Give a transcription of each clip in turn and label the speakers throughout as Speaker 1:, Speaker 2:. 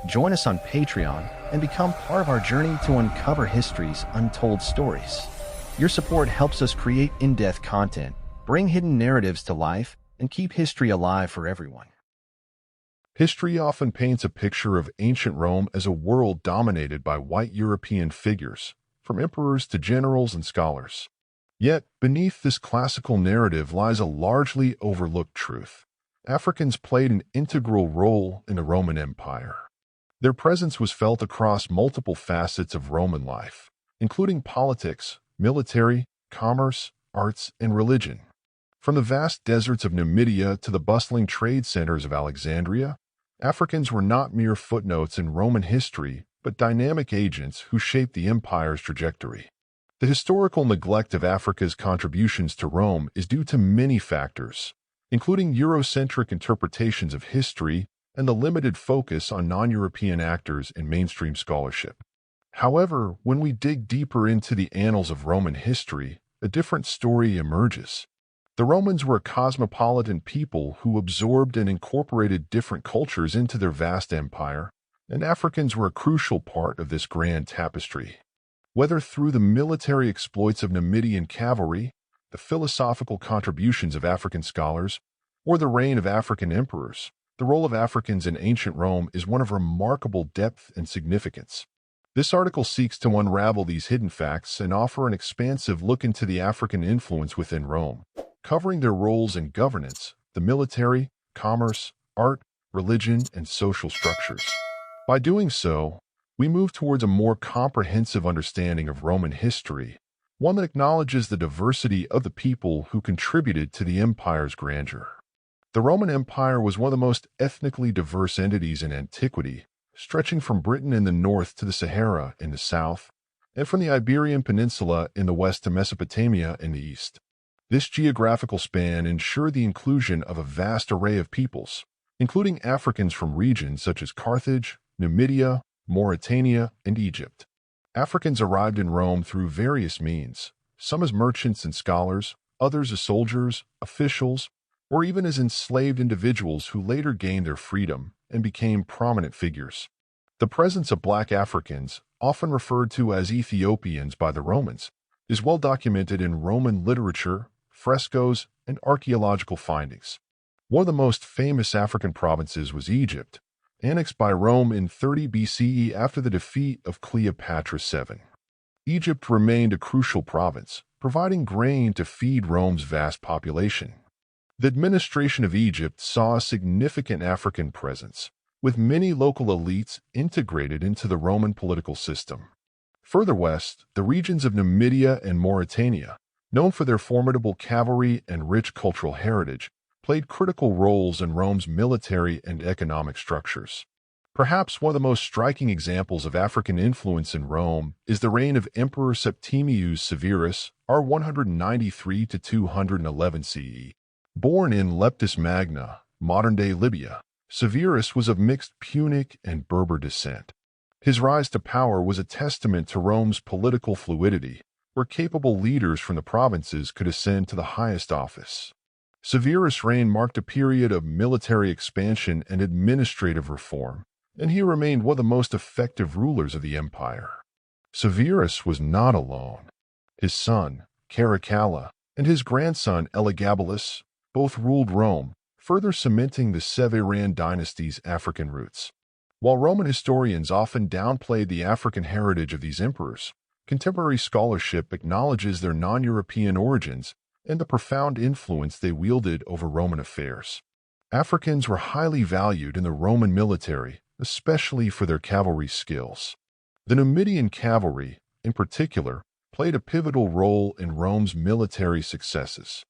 Speaker 1: Join us on Patreon and become part of our journey to uncover history's untold stories. Your support helps us create in-depth content, bring hidden narratives to life, and keep history alive for everyone.
Speaker 2: History often paints a picture of ancient Rome as a world dominated by white European figures, from emperors to generals and scholars. Yet, beneath this classical narrative lies a largely overlooked truth. Africans played an integral role in the Roman Empire. Their presence was felt across multiple facets of Roman life, including politics, military, commerce, arts, and religion. From the vast deserts of Numidia to the bustling trade centers of Alexandria, Africans were not mere footnotes in Roman history, but dynamic agents who shaped the empire's trajectory. The historical neglect of Africa's contributions to Rome is due to many factors, including Eurocentric interpretations of history and the limited focus on non-European actors in mainstream scholarship. However, when we dig deeper into the annals of Roman history, a different story emerges. The Romans were a cosmopolitan people who absorbed and incorporated different cultures into their vast empire, and Africans were a crucial part of this grand tapestry. Whether through the military exploits of Numidian cavalry, the philosophical contributions of African scholars, or the reign of African emperors, the role of Africans in ancient Rome is one of remarkable depth and significance. This article seeks to unravel these hidden facts and offer an expansive look into the African influence within Rome, covering their roles in governance, the military, commerce, art, religion, and social structures. By doing so, we move towards a more comprehensive understanding of Roman history, one that acknowledges the diversity of the people who contributed to the empire's grandeur. The Roman Empire was one of the most ethnically diverse entities in antiquity, stretching from Britain in the north to the Sahara in the south, and from the Iberian Peninsula in the west to Mesopotamia in the east. This geographical span ensured the inclusion of a vast array of peoples, including Africans from regions such as Carthage, Numidia, Mauritania, and Egypt. Africans arrived in Rome through various means, some as merchants and scholars, others as soldiers, officials, or even as enslaved individuals who later gained their freedom and became prominent figures. The presence of black Africans, often referred to as Ethiopians by the Romans, is well documented in Roman literature, frescoes, and archaeological findings. One of the most famous African provinces was Egypt, annexed by Rome in 30 BCE after the defeat of Cleopatra VII. Egypt remained a crucial province, providing grain to feed Rome's vast population. The administration of Egypt saw a significant African presence, with many local elites integrated into the Roman political system. Further west, the regions of Numidia and Mauritania, known for their formidable cavalry and rich cultural heritage, played critical roles in Rome's military and economic structures. Perhaps one of the most striking examples of African influence in Rome is the reign of Emperor Septimius Severus, r. 193 to 211 CE. Born in Leptis Magna, modern-day Libya, Severus was of mixed Punic and Berber descent. His rise to power was a testament to Rome's political fluidity, where capable leaders from the provinces could ascend to the highest office. Severus' reign marked a period of military expansion and administrative reform, and he remained one of the most effective rulers of the empire. Severus was not alone. His son, Caracalla, and his grandson Elagabalus both ruled Rome, further cementing the Severan dynasty's African roots. While Roman historians often downplayed the African heritage of these emperors, contemporary scholarship acknowledges their non-European origins and the profound influence they wielded over Roman affairs. Africans were highly valued in the Roman military, especially for their cavalry skills. The Numidian cavalry, in particular, played a pivotal role in Rome's military successes.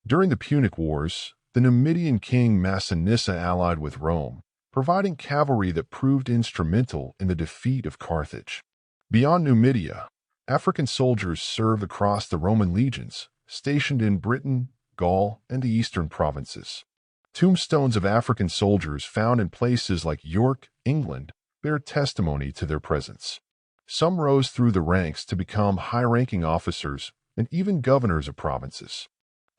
Speaker 2: During the Punic Wars, the Numidian king Massinissa allied with Rome, providing cavalry that proved instrumental in the defeat of Carthage. Beyond Numidia, African soldiers served across the Roman legions, stationed in Britain, Gaul, and the eastern provinces. Tombstones of African soldiers found in places like York, England, bear testimony to their presence. Some rose through the ranks to become high-ranking officers and even governors of provinces.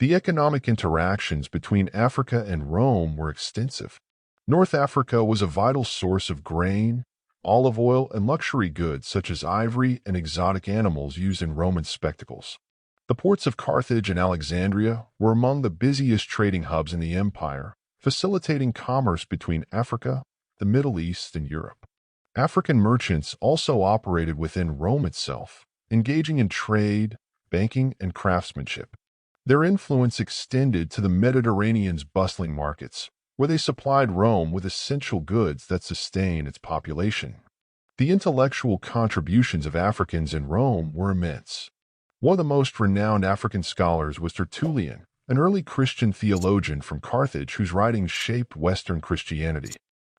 Speaker 2: The economic interactions between Africa and Rome were extensive. North Africa was a vital source of grain, olive oil, and luxury goods such as ivory and exotic animals used in Roman spectacles. The ports of Carthage and Alexandria were among the busiest trading hubs in the empire, facilitating commerce between Africa, the Middle East, and Europe. African merchants also operated within Rome itself, engaging in trade, banking, and craftsmanship. Their influence extended to the Mediterranean's bustling markets, where they supplied Rome with essential goods that sustained its population. The intellectual contributions of Africans in Rome were immense. One of the most renowned African scholars was Tertullian, an early Christian theologian from Carthage whose writings shaped Western Christianity.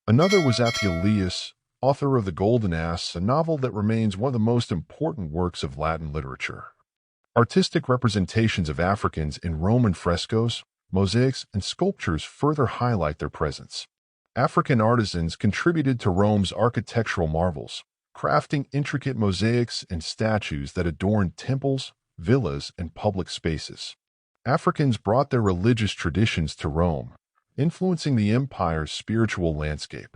Speaker 2: Another was Apuleius, author of The Golden Ass, a novel that remains one of the most important works of Latin literature. Artistic representations of Africans in Roman frescoes, mosaics, and sculptures further highlight their presence. African artisans contributed to Rome's architectural marvels, crafting intricate mosaics and statues that adorned temples, villas, and public spaces. Africans brought their religious traditions to Rome, influencing the empire's spiritual landscape.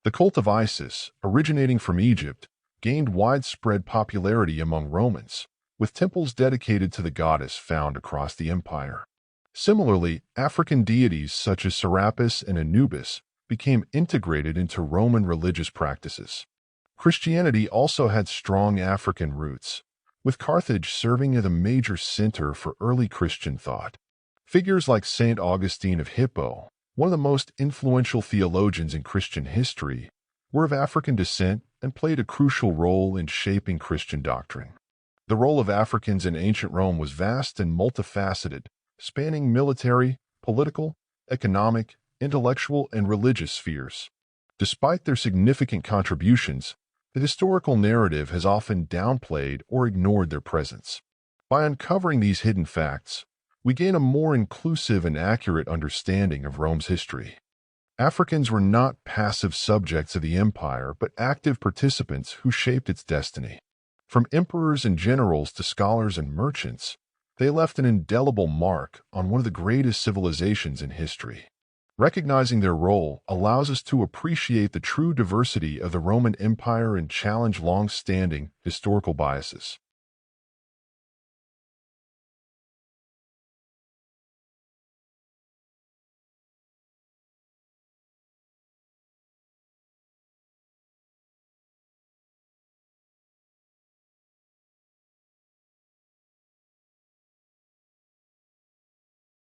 Speaker 2: The cult of Isis, originating from Egypt, gained widespread popularity among Romans, with temples dedicated to the goddess found across the empire. Similarly, African deities such as Serapis and Anubis became integrated into Roman religious practices. Christianity also had strong African roots, with Carthage serving as a major center for early Christian thought. Figures like Saint Augustine of Hippo, one of the most influential theologians in Christian history, were of African descent and played a crucial role in shaping Christian doctrine. The role of Africans in ancient Rome was vast and multifaceted, spanning military, political, economic, intellectual, and religious spheres. Despite their significant contributions, the historical narrative has often downplayed or ignored their presence. By uncovering these hidden facts, we gain a more inclusive and accurate understanding of Rome's history. Africans were not passive subjects of the empire, but active participants who shaped its destiny. From emperors and generals to scholars and merchants, they left an indelible mark on one of the greatest civilizations in history. Recognizing their role allows us to appreciate the true diversity of the Roman Empire and challenge long-standing historical biases.